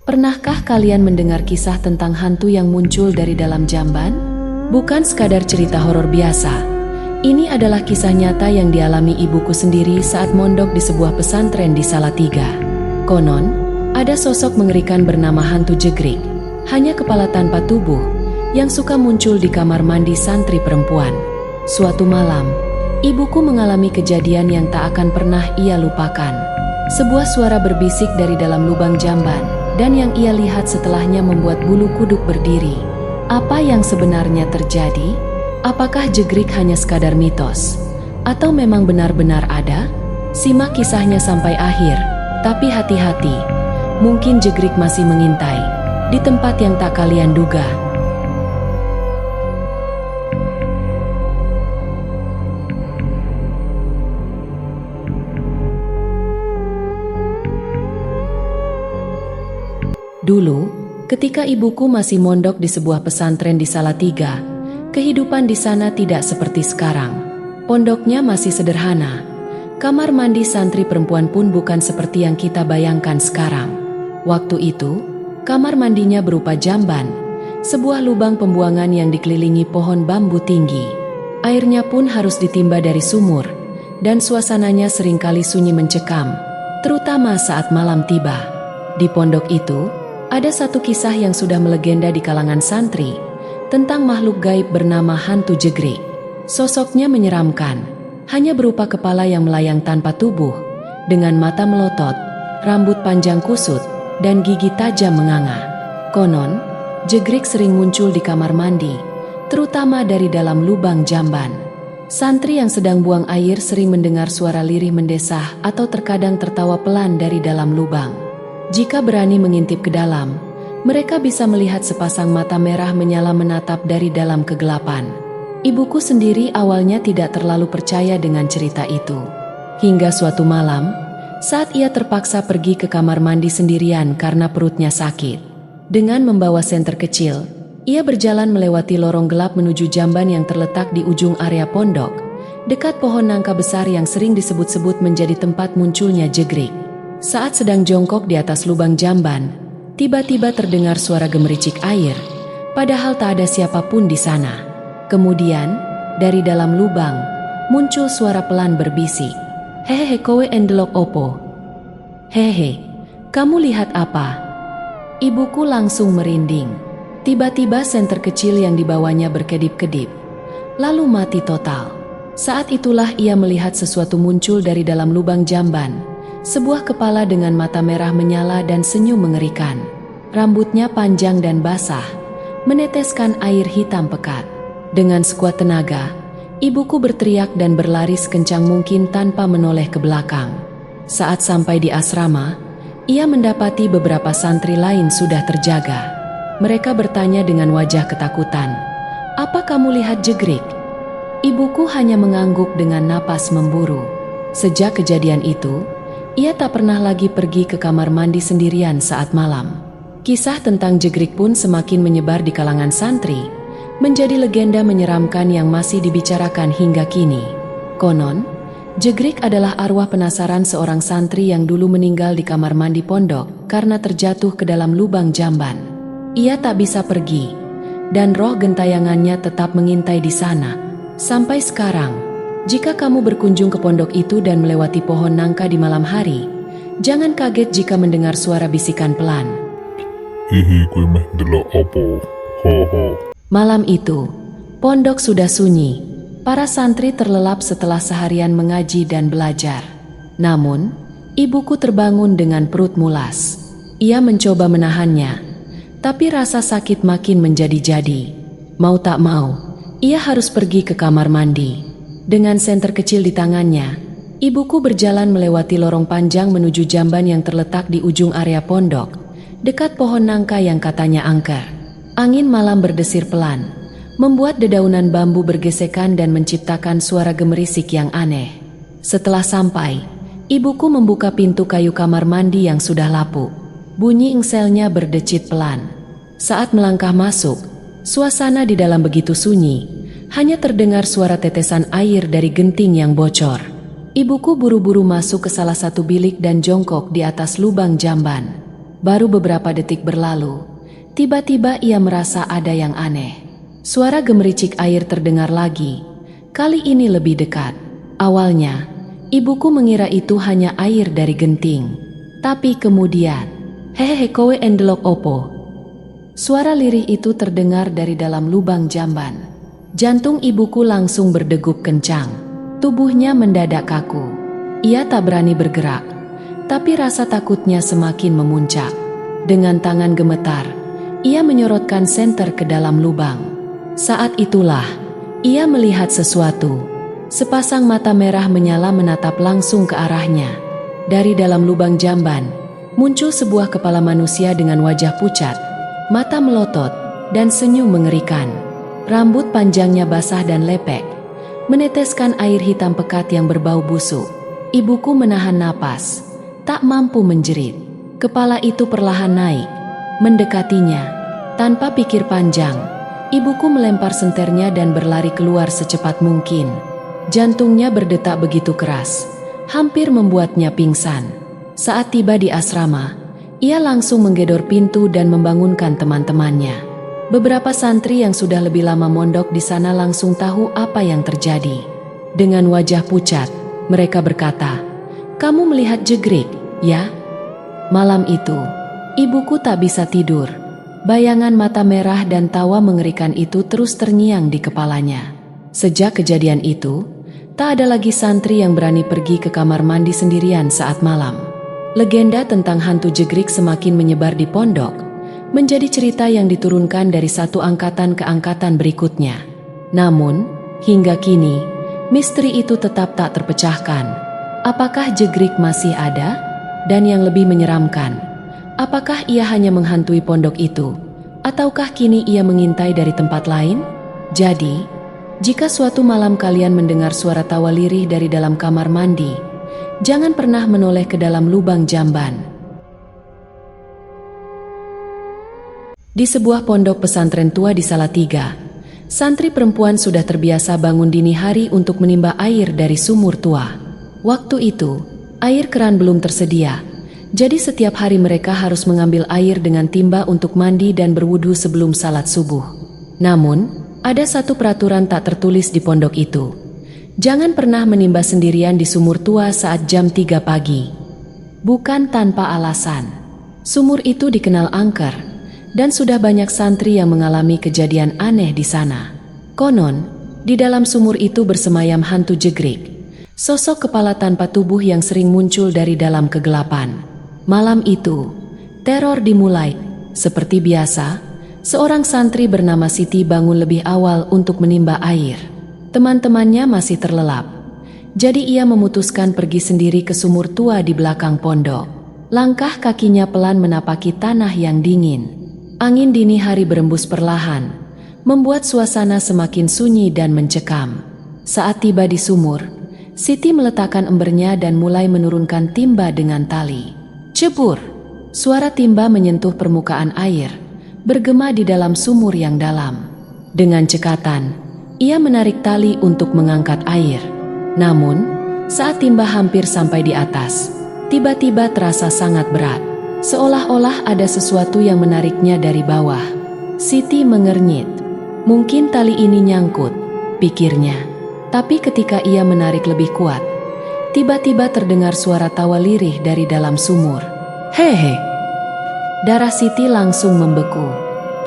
Pernahkah kalian mendengar kisah tentang hantu yang muncul dari dalam jamban? Bukan sekadar cerita horor biasa. Ini adalah kisah nyata yang dialami ibuku sendiri saat mondok di sebuah pesantren di Salatiga. Konon, ada sosok mengerikan bernama hantu Jegrik, hanya kepala tanpa tubuh, yang suka muncul di kamar mandi santri perempuan. Suatu malam, ibuku mengalami kejadian yang tak akan pernah ia lupakan. Sebuah suara berbisik dari dalam lubang jamban, dan yang ia lihat setelahnya membuat bulu kuduk berdiri. Apa yang sebenarnya terjadi? Apakah Jegrik hanya sekadar mitos? Atau memang benar-benar ada? Simak kisahnya sampai akhir, tapi hati-hati. Mungkin Jegrik masih mengintai di tempat yang tak kalian duga. Dulu, ketika ibuku masih mondok di sebuah pesantren di Salatiga, kehidupan di sana tidak seperti sekarang. Pondoknya masih sederhana. Kamar mandi santri perempuan pun bukan seperti yang kita bayangkan sekarang. Waktu itu, kamar mandinya berupa jamban, sebuah lubang pembuangan yang dikelilingi pohon bambu tinggi. Airnya pun harus ditimba dari sumur, dan suasananya seringkali sunyi mencekam, terutama saat malam tiba. Di pondok itu, ada satu kisah yang sudah melegenda di kalangan santri tentang makhluk gaib bernama hantu Jegrik. Sosoknya menyeramkan, hanya berupa kepala yang melayang tanpa tubuh, dengan mata melotot, rambut panjang kusut, dan gigi tajam menganga. Konon, Jegrik sering muncul di kamar mandi, terutama dari dalam lubang jamban. Santri yang sedang buang air sering mendengar suara lirih mendesah atau terkadang tertawa pelan dari dalam lubang. Jika berani mengintip ke dalam, mereka bisa melihat sepasang mata merah menyala menatap dari dalam kegelapan. Ibuku sendiri awalnya tidak terlalu percaya dengan cerita itu. Hingga suatu malam, saat ia terpaksa pergi ke kamar mandi sendirian karena perutnya sakit. Dengan membawa senter kecil, ia berjalan melewati lorong gelap menuju jamban yang terletak di ujung area pondok, dekat pohon nangka besar yang sering disebut-sebut menjadi tempat munculnya Jegrik. Saat sedang jongkok di atas lubang jamban, tiba-tiba terdengar suara gemericik air, padahal tak ada siapapun di sana. Kemudian, dari dalam lubang, muncul suara pelan berbisik. "Hehehe, kowe endelok opo? Hehe, kamu lihat apa?" Ibuku langsung merinding. Tiba-tiba senter kecil yang dibawanya berkedip-kedip, lalu mati total. Saat itulah ia melihat sesuatu muncul dari dalam lubang jamban. Sebuah kepala dengan mata merah menyala dan senyum mengerikan. Rambutnya panjang dan basah, meneteskan air hitam pekat. Dengan sekuat tenaga, ibuku berteriak dan berlari sekencang mungkin tanpa menoleh ke belakang. Saat sampai di asrama, ia mendapati beberapa santri lain sudah terjaga. Mereka bertanya dengan wajah ketakutan, "Apa kamu lihat Jegrik?" Ibuku hanya mengangguk dengan napas memburu. Sejak kejadian itu, ia tak pernah lagi pergi ke kamar mandi sendirian saat malam. Kisah tentang Jegrik pun semakin menyebar di kalangan santri, menjadi legenda menyeramkan yang masih dibicarakan hingga kini. Konon, Jegrik adalah arwah penasaran seorang santri yang dulu meninggal di kamar mandi pondok karena terjatuh ke dalam lubang jamban. Ia tak bisa pergi, dan roh gentayangannya tetap mengintai di sana. Sampai sekarang, jika kamu berkunjung ke pondok itu dan melewati pohon nangka di malam hari, jangan kaget jika mendengar suara bisikan pelan. "Hihi, kowe meh ndelok opo? Ho ho." Malam itu, pondok sudah sunyi. Para santri terlelap setelah seharian mengaji dan belajar. Namun, ibuku terbangun dengan perut mulas. Ia mencoba menahannya, tapi rasa sakit makin menjadi-jadi. Mau tak mau, ia harus pergi ke kamar mandi. Dengan senter kecil di tangannya, ibuku berjalan melewati lorong panjang menuju jamban yang terletak di ujung area pondok, dekat pohon nangka yang katanya angker. Angin malam berdesir pelan, membuat dedaunan bambu bergesekan dan menciptakan suara gemerisik yang aneh. Setelah sampai, ibuku membuka pintu kayu kamar mandi yang sudah lapuk. Bunyi engselnya berdecit pelan. Saat melangkah masuk, suasana di dalam begitu sunyi, hanya terdengar suara tetesan air dari genting yang bocor. Ibuku buru-buru masuk ke salah satu bilik dan jongkok di atas lubang jamban. Baru beberapa detik berlalu, tiba-tiba ia merasa ada yang aneh. Suara gemericik air terdengar lagi, kali ini lebih dekat. Awalnya, ibuku mengira itu hanya air dari genting. Tapi kemudian, hehehe kowe endelok opo? Suara lirih itu terdengar dari dalam lubang jamban. Jantung ibuku langsung berdegup kencang. Tubuhnya mendadak kaku. Ia tak berani bergerak, tapi rasa takutnya semakin memuncak. Dengan tangan gemetar, ia menyorotkan senter ke dalam lubang. Saat itulah, ia melihat sesuatu. Sepasang mata merah menyala menatap langsung ke arahnya. Dari dalam lubang jamban, muncul sebuah kepala manusia dengan wajah pucat, mata melotot, dan senyum mengerikan. Rambut panjangnya basah dan lepek, meneteskan air hitam pekat yang berbau busuk. Ibuku menahan napas, tak mampu menjerit. Kepala itu perlahan naik, mendekatinya. Tanpa pikir panjang, ibuku melempar senternya dan berlari keluar secepat mungkin. Jantungnya berdetak begitu keras, hampir membuatnya pingsan. Saat tiba di asrama, ia langsung menggedor pintu dan membangunkan teman-temannya. Beberapa santri yang sudah lebih lama mondok di sana langsung tahu apa yang terjadi. Dengan wajah pucat, mereka berkata, "Kamu melihat Jegrik, ya?" Malam itu, ibuku tak bisa tidur. Bayangan mata merah dan tawa mengerikan itu terus terngiang di kepalanya. Sejak kejadian itu, tak ada lagi santri yang berani pergi ke kamar mandi sendirian saat malam. Legenda tentang hantu Jegrik semakin menyebar di pondok, menjadi cerita yang diturunkan dari satu angkatan ke angkatan berikutnya. Namun, hingga kini, misteri itu tetap tak terpecahkan. Apakah Jegrik masih ada? Dan yang lebih menyeramkan, apakah ia hanya menghantui pondok itu, ataukah kini ia mengintai dari tempat lain? Jadi, jika suatu malam kalian mendengar suara tawa lirih dari dalam kamar mandi, jangan pernah menoleh ke dalam lubang jamban. Di sebuah pondok pesantren tua di Salatiga, santri perempuan sudah terbiasa bangun dini hari untuk menimba air dari sumur tua. Waktu itu, air keran belum tersedia, jadi setiap hari mereka harus mengambil air dengan timba untuk mandi dan berwudu sebelum salat subuh. Namun, ada satu peraturan tak tertulis di pondok itu. Jangan pernah menimba sendirian di sumur tua saat jam 3 pagi. Bukan tanpa alasan. Sumur itu dikenal angker, dan sudah banyak santri yang mengalami kejadian aneh di sana. Konon, di dalam sumur itu bersemayam hantu Jegrik, sosok kepala tanpa tubuh yang sering muncul dari dalam kegelapan. Malam itu, teror dimulai. Seperti biasa, seorang santri bernama Siti bangun lebih awal untuk menimba air. Teman-temannya masih terlelap, jadi ia memutuskan pergi sendiri ke sumur tua di belakang pondok. Langkah kakinya pelan menapaki tanah yang dingin. Angin dini hari berembus perlahan, membuat suasana semakin sunyi dan mencekam. Saat tiba di sumur, Siti meletakkan embernya dan mulai menurunkan timba dengan tali. Cebur! Suara timba menyentuh permukaan air, bergema di dalam sumur yang dalam. Dengan cekatan, ia menarik tali untuk mengangkat air. Namun, saat timba hampir sampai di atas, tiba-tiba terasa sangat berat. Seolah-olah ada sesuatu yang menariknya dari bawah. Siti mengernyit. Mungkin tali ini nyangkut, pikirnya. Tapi ketika ia menarik lebih kuat, tiba-tiba terdengar suara tawa lirih dari dalam sumur. Hehe! Darah Siti langsung membeku.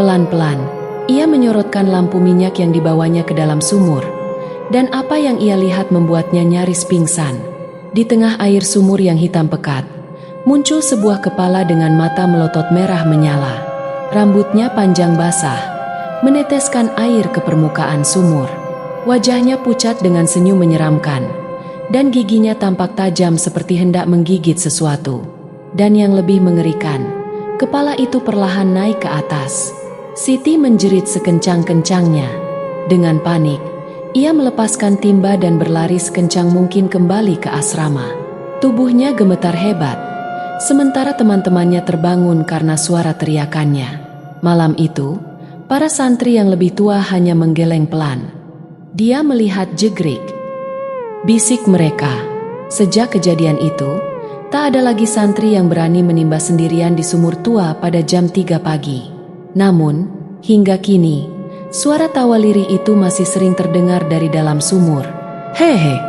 Pelan-pelan, ia menyorotkan lampu minyak yang dibawanya ke dalam sumur, dan apa yang ia lihat membuatnya nyaris pingsan. Di tengah air sumur yang hitam pekat, muncul sebuah kepala dengan mata melotot merah menyala. Rambutnya panjang basah, meneteskan air ke permukaan sumur. Wajahnya pucat dengan senyum menyeramkan, dan giginya tampak tajam seperti hendak menggigit sesuatu. Dan yang lebih mengerikan, kepala itu perlahan naik ke atas. Siti menjerit sekencang-kencangnya. Dengan panik, ia melepaskan timba dan berlari sekencang mungkin kembali ke asrama. Tubuhnya gemetar hebat, sementara teman-temannya terbangun karena suara teriakannya. Malam itu, para santri yang lebih tua hanya menggeleng pelan. Dia melihat Jegrik. Bisik mereka. Sejak kejadian itu, Tak ada lagi santri yang berani menimba sendirian di sumur tua pada jam 3 pagi. Namun, hingga kini, suara tawa lirih itu masih sering terdengar dari dalam sumur. Hehe,